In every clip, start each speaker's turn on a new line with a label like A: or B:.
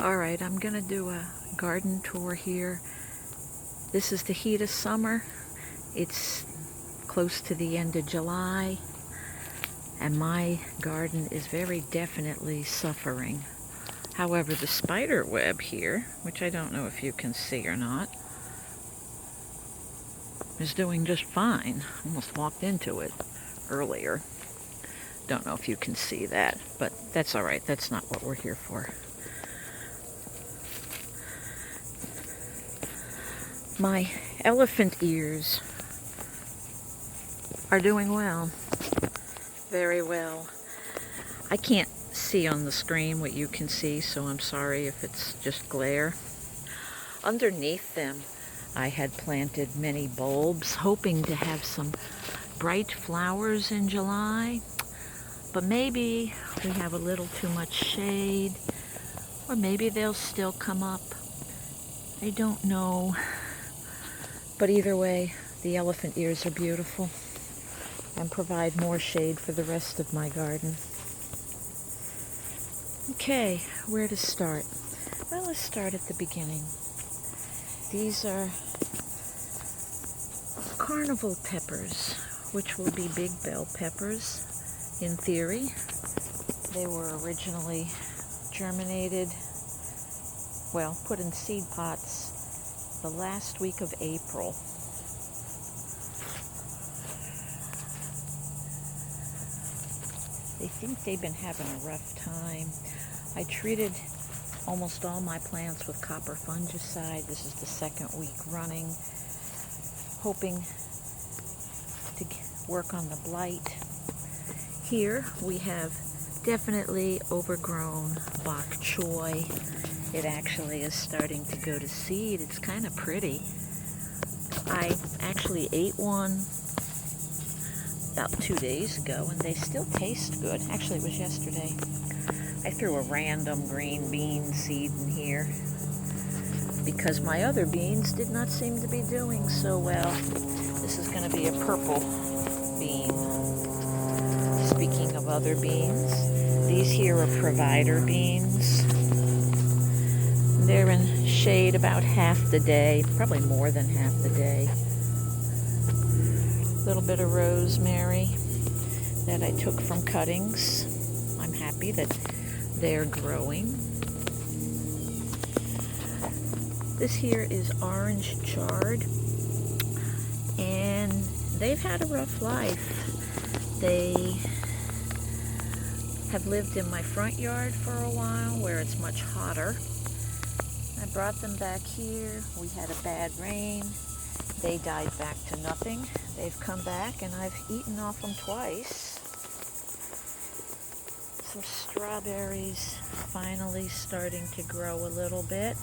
A: Alright, I'm gonna do a garden tour here. This is the heat of summer. It's close to the end of July, and my garden is very definitely suffering. However, the spider web here, which I don't know if you can see or not, is doing just fine. Almost walked into it earlier. Don't know if you can see that, but that's alright. That's not what we're here for. My elephant ears are doing well. Very well. I can't see on the screen what you can see, so I'm sorry if it's just glare. Underneath them, I had planted many bulbs, hoping to have some bright flowers in July, but maybe we have a little too much shade, or maybe they'll still come up. I don't know. But either way, the elephant ears are beautiful and provide more shade for the rest of my garden. Okay, where to start? Well, let's start at the beginning. These are carnival peppers, which will be big bell peppers in theory. They were originally germinated, well, put in seed pots the last week of April. They think they've been having a rough time. I treated almost all my plants with copper fungicide. This is the second week running, hoping to work on the blight. Here we have definitely overgrown bok choy. It actually is starting to go to seed. It's kind of pretty. I actually ate one about 2 days ago, and they still taste good. Actually, it was yesterday. I threw a random green bean seed in here because my other beans did not seem to be doing so well. This is going to be a purple bean. Speaking of other beans, these here are provider beans. They're in shade about half the day, probably more than half the day. A little bit of rosemary that I took from cuttings. I'm happy that they're growing. This here is orange chard, and they've had a rough life. They have lived in my front yard for a while where it's much hotter. I brought them back here. We had a bad rain. They died back to nothing. They've come back, and I've eaten off them twice. Some strawberries finally starting to grow a little bit.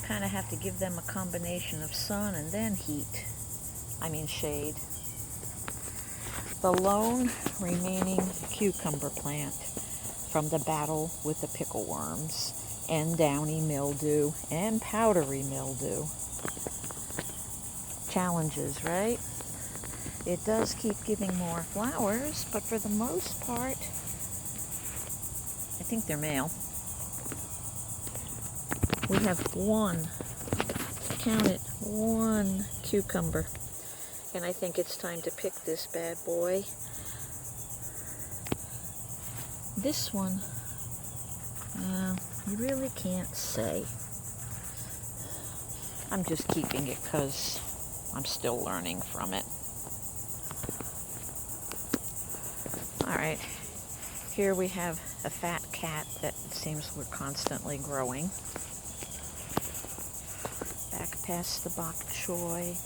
A: Kind of have to give them a combination of sun and then shade. The lone remaining cucumber plant from the battle with the pickleworms and downy mildew and powdery mildew. Challenges, right? It does keep giving more flowers, but for the most part, I think they're male. We have one cucumber, and I think it's time to pick this bad boy. This one, you really can't say. I'm just keeping it because I'm still learning from it. Alright, here we have a fat cat that it seems we're constantly growing. Back past the bok choy.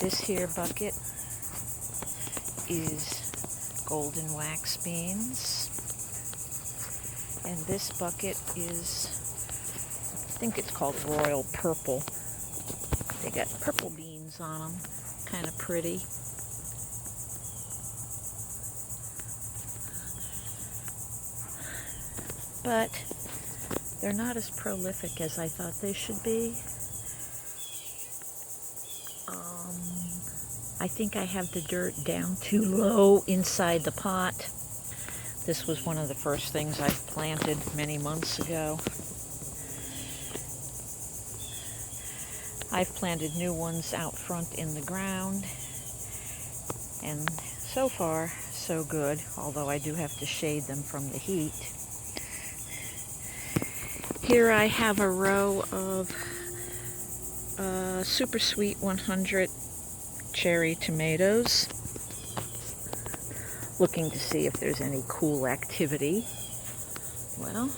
A: This here bucket is golden wax beans. And this bucket is, I think it's called royal purple. They got purple beans on them, kind of pretty. But they're not as prolific as I thought they should be. I think I have the dirt down too low inside the pot. This was one of the first things I planted many months ago. I've planted new ones out front in the ground, and so far so good, although I do have to shade them from the heat. Here I have a row of Super Sweet 100 cherry tomatoes, looking to see if there's any cool activity. Well,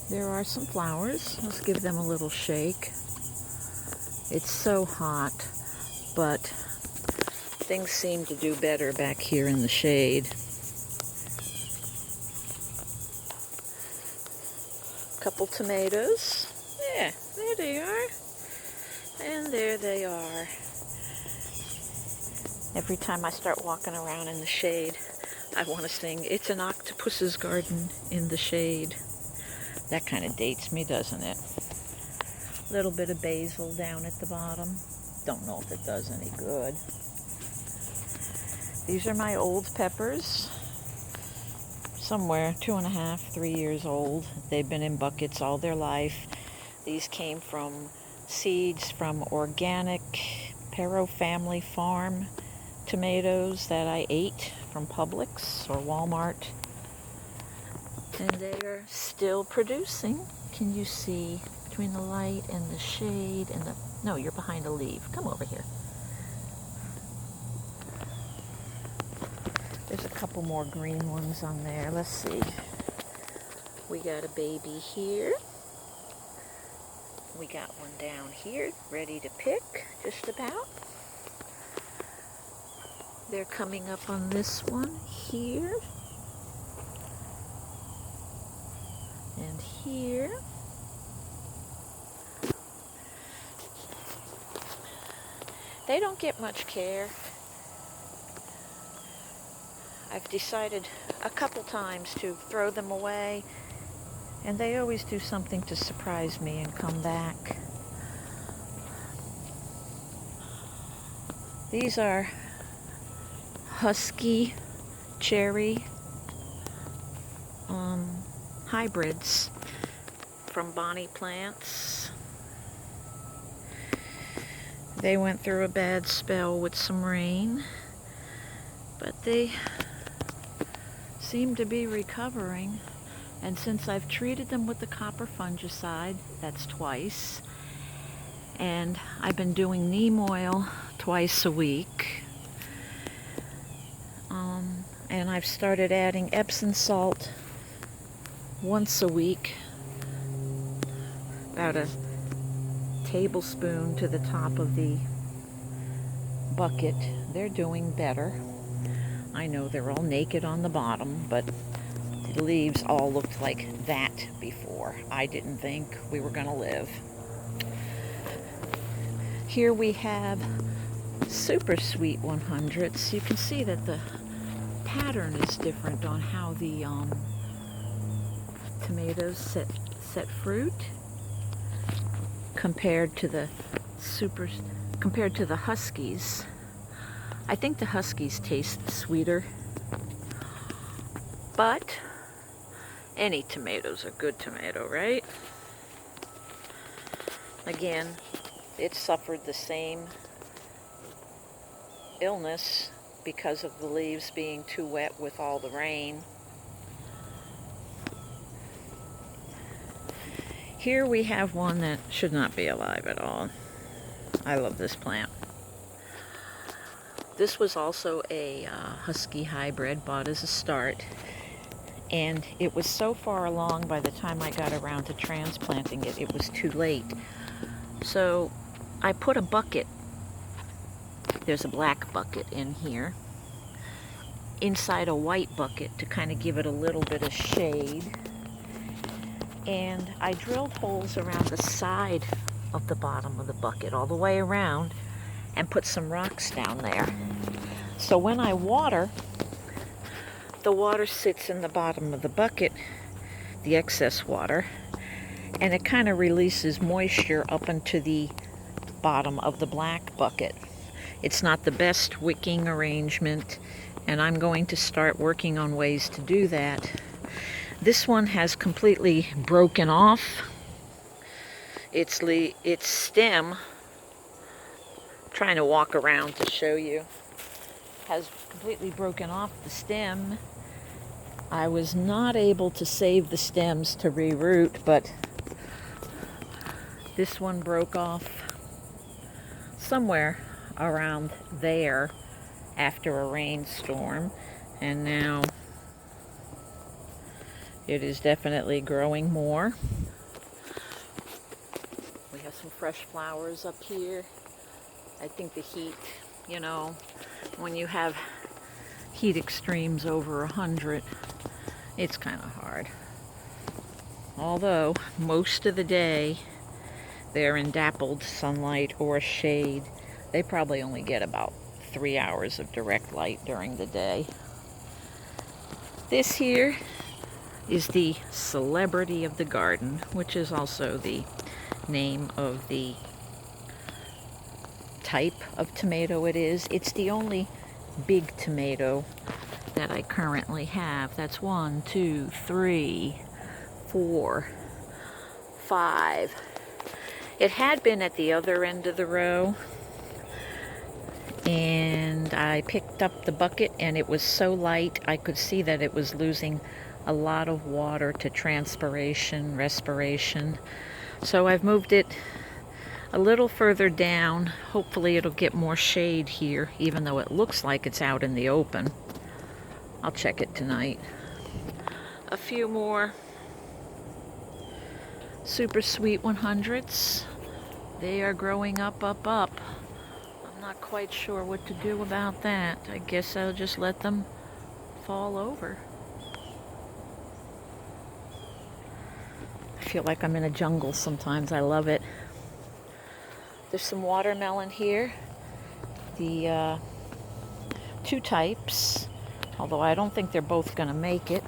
A: there are some flowers. Let's give them a little shake. It's so hot, but things seem to do better back here in the shade. Couple tomatoes. Yeah, there they are. And there they are. Every time I start walking around in the shade, I want to sing, "It's an octopus's garden in the shade." That kind of dates me, doesn't it? A little bit of basil down at the bottom. Don't know if it does any good. These are my old peppers. Somewhere 2.5, 3 years old. They've been in buckets all their life. These came from seeds from organic Pero Family Farm tomatoes that I ate from Publix or Walmart. And they are still producing. Can you see between the light and the shade and the... No, you're behind a leaf. Come over here. There's a couple more green ones on there. Let's see. We got a baby here. We got one down here, ready to pick, just about. They're coming up on this one here. And here. They don't get much care. I've decided a couple times to throw them away, and they always do something to surprise me and come back. These are Husky cherry hybrids from Bonnie Plants. They went through a bad spell with some rain, but they seem to be recovering. And since I've treated them with the copper fungicide, that's twice, and I've been doing neem oil twice a week, and I've started adding Epsom salt once a week, about a tablespoon to the top of the bucket. They're doing better. I know they're all naked on the bottom, but the leaves all looked like that before. I didn't think we were going to live. Here we have Super Sweet 100s. You can see that the pattern is different on how the tomatoes set fruit compared to the Huskies. I think the Huskies taste sweeter, but any tomato's a good tomato, right? Again, it suffered the same illness because of the leaves being too wet with all the rain. Here we have one that should not be alive at all. I love this plant. This was also a Husky hybrid, bought as a start, and it was so far along by the time I got around to transplanting it, it was too late. So I put a bucket, there's a black bucket in here, inside a white bucket to kind of give it a little bit of shade. And I drilled holes around the side of the bottom of the bucket, all the way around, and put some rocks down there. So when I water, the water sits in the bottom of the bucket, the excess water, and it kind of releases moisture up into the bottom of the black bucket. It's not the best wicking arrangement. and I'm going to start working on ways to do that. This one has completely broken off. Its stem, trying to walk around to show you, has completely broken off the stem. I was not able to save the stems to reroot, but this one broke off somewhere around there after a rainstorm, and now it is definitely growing more. We have some fresh flowers up here. I think the heat, you know, when you have heat extremes over 100, it's kind of hard. Although most of the day they're in dappled sunlight or shade. They probably only get about 3 hours of direct light during the day. This here is the celebrity of the garden, which is also the name of the type of tomato it is. It's the only big tomato that I currently have. That's 1, 2, 3, 4, 5. It had been at the other end of the row, and I picked up the bucket and it was so light I could see that it was losing a lot of water to transpiration, respiration. So I've moved it a little further down. Hopefully it'll get more shade here, even though it looks like it's out in the open. I'll check it tonight. A few more Super Sweet 100s. They are growing up. I'm not quite sure what to do about that. I guess I'll just let them fall over. I feel like I'm in a jungle sometimes. I love it. There's some watermelon here. The 2 types, although I don't think they're both going to make it.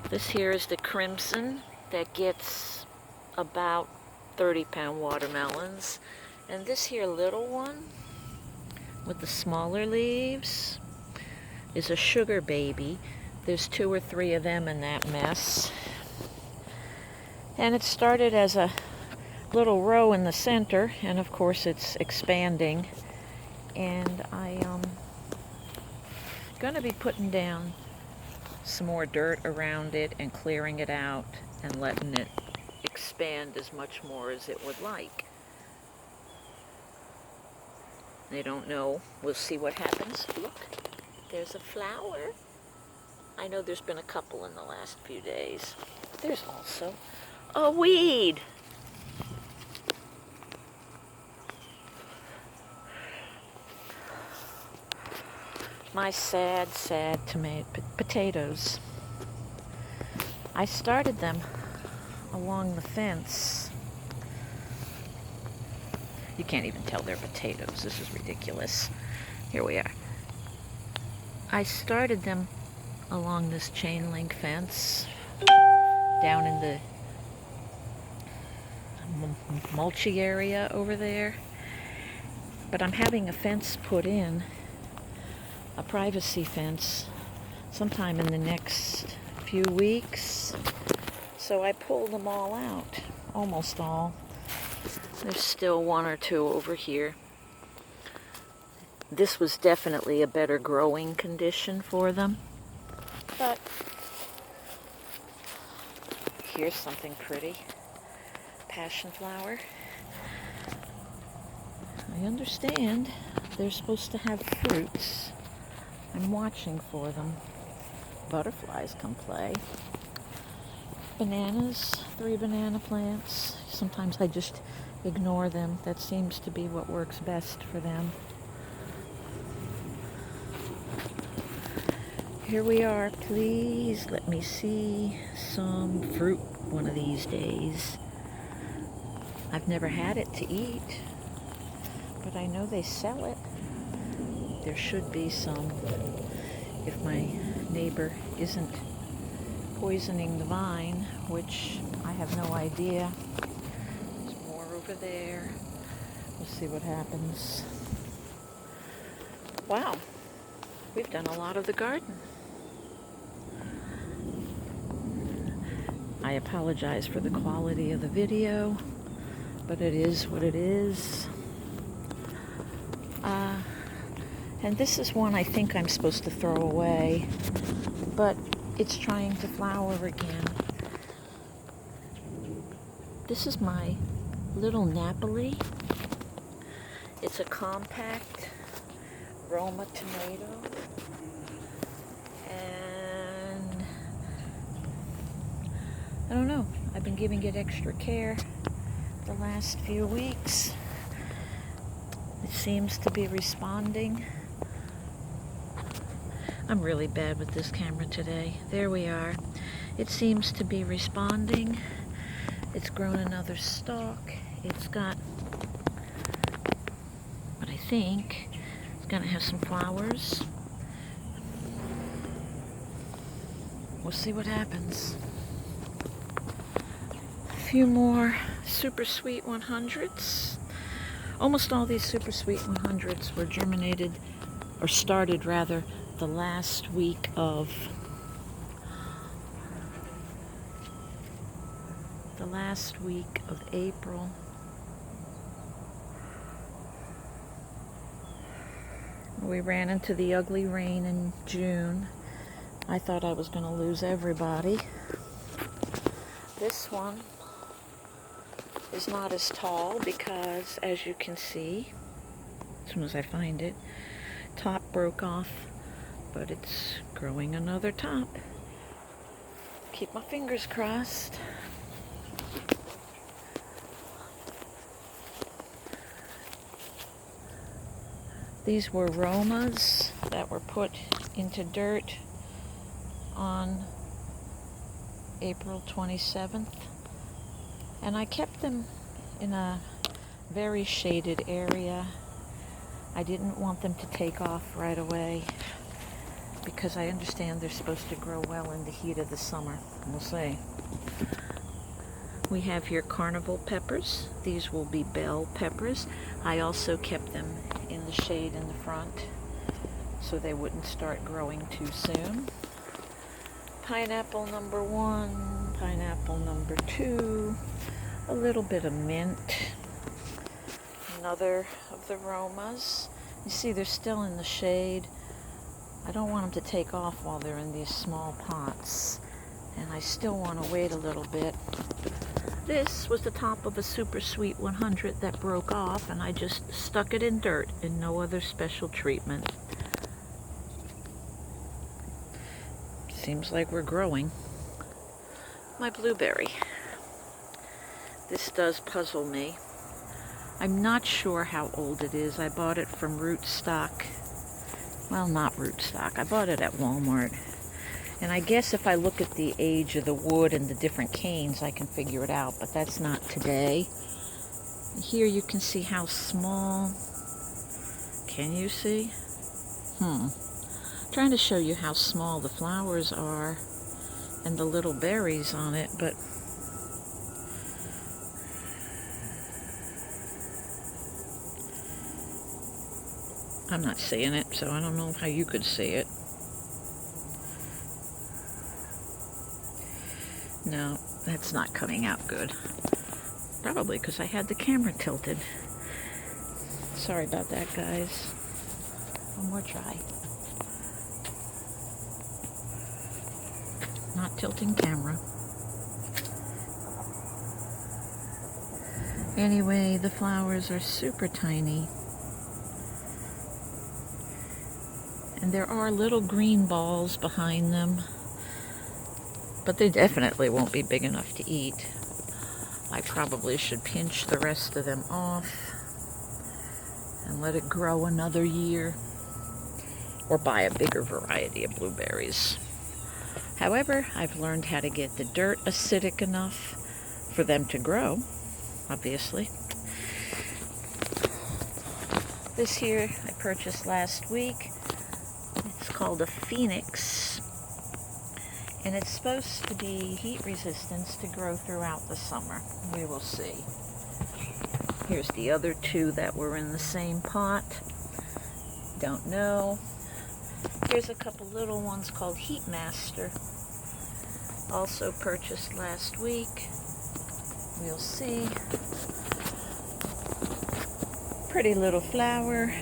A: This here is the crimson that gets about 30-pound watermelons. And this here little one with the smaller leaves is a sugar baby. There's 2 or 3 of them in that mess. And it started as a little row in the center, and of course it's expanding. And I'm gonna be putting down some more dirt around it and clearing it out and letting it expand as much more as it would like. I don't know. We'll see what happens. Look, there's a flower. I know there's been a couple in the last few days. There's also a weed. My sad potatoes. I started them along the fence. You can't even tell they're potatoes. This is ridiculous. Here we are. I started them along this chain link fence down in the mulchy area over there. But I'm having a fence put in, a privacy fence, sometime in the next few weeks. So I pulled them all out, almost all. There's still 1 or 2 over here. This was definitely a better growing condition for them. But here's something pretty. Passion flower. I understand they're supposed to have fruits. I'm watching for them. Butterflies come play. Bananas, 3 banana plants. Sometimes I just ignore them. That seems to be what works best for them. Here we are. Please let me see some fruit one of these days. I've never had it to eat, but I know they sell it. There should be some, if my neighbor isn't poisoning the vine, which I have no idea. There's more over there. We'll see what happens. Wow. we've done a lot of the garden. I apologize for the quality of the video, but it is what it is. And this is one I think I'm supposed to throw away, but it's trying to flower again. This is my little Napoli. It's a compact Roma tomato. And I don't know, I've been giving it extra care the last few weeks. It seems to be responding. I'm really bad with this camera today. There we are. It seems to be responding. It's grown another stalk. It's got, what I think, it's gonna have some flowers. We'll see what happens. A few more Super Sweet 100s. Almost all these Super Sweet 100s were germinated, or started rather, the last week of April. We ran into the ugly rain in June. I thought I was going to lose everybody. This one is not as tall because, as you can see, as soon as I find it, top broke off. But it's growing another top. Keep my fingers crossed. These were Romas that were put into dirt on April 27th. And I kept them in a very shaded area. I didn't want them to take off right away, because I understand they're supposed to grow well in the heat of the summer. We'll see. We have here carnival peppers. These will be bell peppers. I also kept them in the shade in the front so they wouldn't start growing too soon. Pineapple number 1, pineapple number 2, a little bit of mint. Another of the Romas. You see, they're still in the shade. I don't want them to take off while they're in these small pots, and I still want to wait a little bit. This was the top of a Super Sweet 100 that broke off, and I just stuck it in dirt and no other special treatment. Seems like we're growing. My blueberry. This does puzzle me. I'm not sure how old it is. I bought it from Rootstock. Well, not Rootstock. I bought it at Walmart. And I guess if I look at the age of the wood and the different canes, I can figure it out, but that's not today. Here you can see how small. Can you see? Trying to show you how small the flowers are and the little berries on it, but I'm not seeing it, so I don't know how you could see it. No, that's not coming out good. Probably because I had the camera tilted. Sorry about that, guys. One more try. Not tilting camera. Anyway, the flowers are super tiny. And there are little green balls behind them, but they definitely won't be big enough to eat. I probably should pinch the rest of them off and let it grow another year, or buy a bigger variety of blueberries. However, I've learned how to get the dirt acidic enough for them to grow, obviously. This here I purchased last week. It's called a Phoenix, and it's supposed to be heat resistant to grow throughout the summer. We will see. Here's the other two that were in the same pot. Don't know. Here's a couple little ones called Heat Master. Also purchased last week. We'll see. Pretty little flower.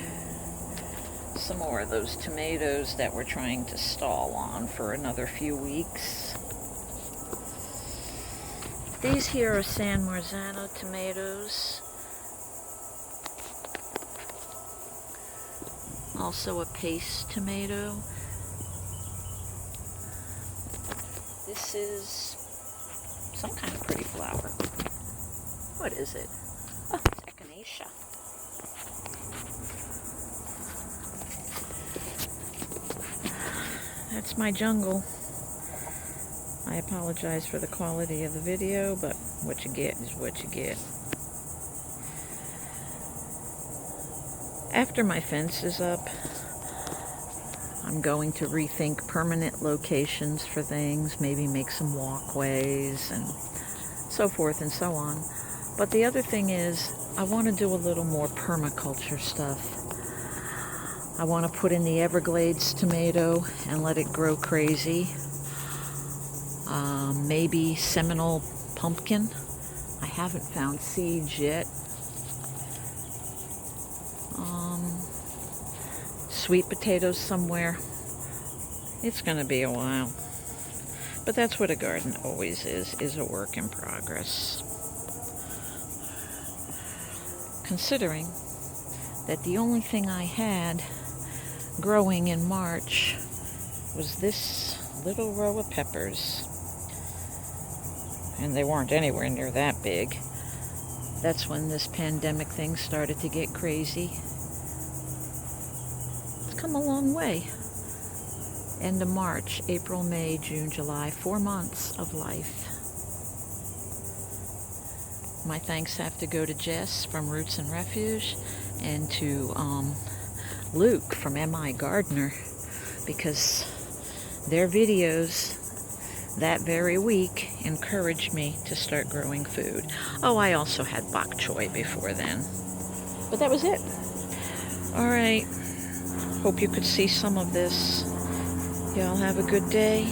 A: Some more of those tomatoes that we're trying to stall on for another few weeks. These here are San Marzano tomatoes. Also a paste tomato. This is some kind of pretty flower. What is it? Oh, it's echinacea. That's my jungle. I apologize for the quality of the video, but what you get is what you get. After my fence is up, I'm going to rethink permanent locations for things, maybe make some walkways and so forth and so on. But the other thing is, I want to do a little more permaculture stuff. I want to put in the Everglades tomato and let it grow crazy. Maybe Seminole pumpkin. I haven't found seeds yet. Sweet potatoes somewhere. It's going to be a while. But that's what a garden always is a work in progress. Considering that the only thing I had growing in March was this little row of peppers. And they weren't anywhere near that big. That's when this pandemic thing started to get crazy. It's come a long way. End of March, April, May, June, July, 4 months of life. My thanks have to go to Jess from Roots and Refuge and to Luke from M.I. Gardener, because their videos that very week encouraged me to start growing food. Oh, I also had bok choy before then. But that was it. All right. Hope you could see some of this. Y'all have a good day.